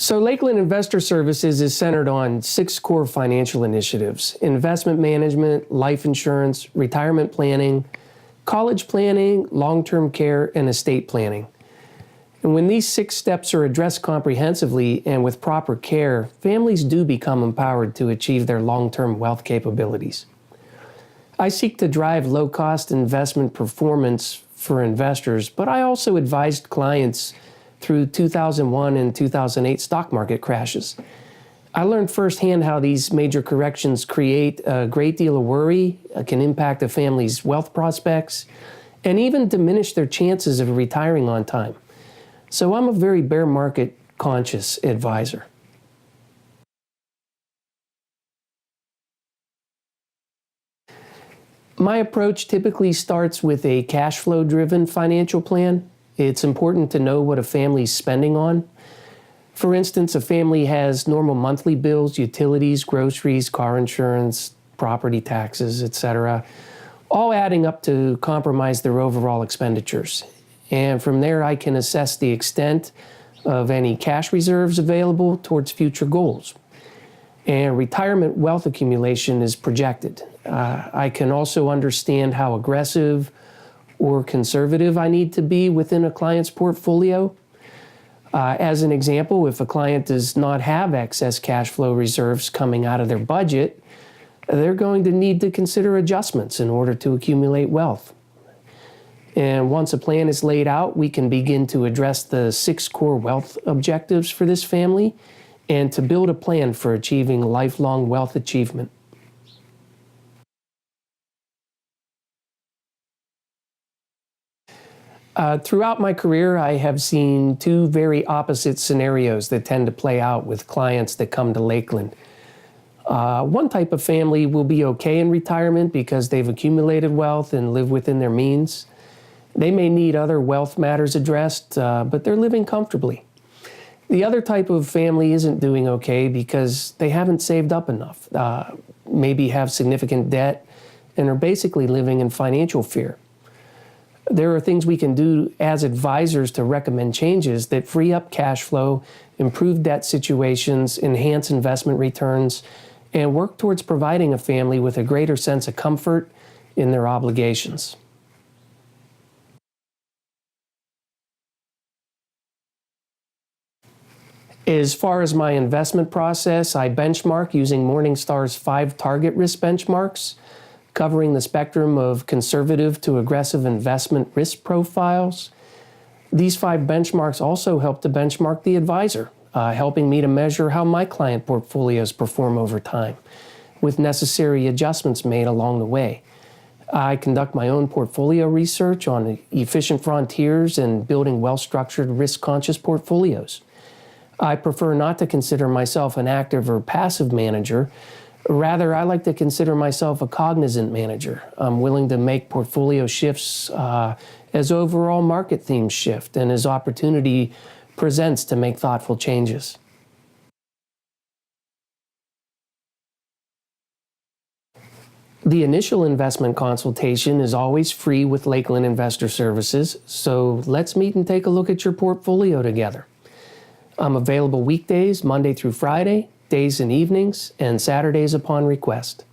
So Lakeland Investor Services is centered on 6 core financial initiatives: investment management, life insurance, retirement planning, college planning, long-term care, and estate planning. And when these 6 steps are addressed comprehensively and with proper care, families do become empowered to achieve their long-term wealth capabilities. I seek to drive low-cost investment performance for investors, but I also advised clients through 2001 and 2008 stock market crashes. I learned firsthand how these major corrections create a great deal of worry, can impact a family's wealth prospects, and even diminish their chances of retiring on time. So I'm a very bear market conscious advisor. My approach typically starts with a cash flow driven financial plan. It's important to know what a family's spending on. For instance, a family has normal monthly bills, utilities, groceries, car insurance, property taxes, etc., all adding up to compromise their overall expenditures. And from there, I can assess the extent of any cash reserves available towards future goals. And retirement wealth accumulation is projected. I can also understand how aggressive or conservative I need to be within a client's portfolio. As an example, if a client does not have excess cash flow reserves coming out of their budget, they're going to need to consider adjustments in order to accumulate wealth. And once a plan is laid out, we can begin to address the 6 core wealth objectives for this family and to build a plan for achieving lifelong wealth achievement. Throughout my career, I have seen 2 very opposite scenarios that tend to play out with clients that come to Lakeland. One type of family will be okay in retirement because they've accumulated wealth and live within their means. They may need other wealth matters addressed, but they're living comfortably. The other type of family isn't doing okay because they haven't saved up enough, maybe have significant debt, and are basically living in financial fear. There are things we can do as advisors to recommend changes that free up cash flow, improve debt situations, enhance investment returns, and work towards providing a family with a greater sense of comfort in their obligations. As far as my investment process, I benchmark using Morningstar's 5 target risk benchmarks, covering the spectrum of conservative to aggressive investment risk profiles. These 5 benchmarks also help to benchmark the advisor, helping me to measure how my client portfolios perform over time, with necessary adjustments made along the way. I conduct my own portfolio research on efficient frontiers and building well-structured, risk-conscious portfolios. I prefer not to consider myself an active or passive manager. Rather, I like to consider myself a cognizant manager. I'm willing to make portfolio shifts as overall market themes shift and as opportunity presents to make thoughtful changes. The initial investment consultation is always free with Lakeland Investor Services, so let's meet and take a look at your portfolio together. I'm available weekdays, Monday through Friday, days and evenings, and Saturdays upon request.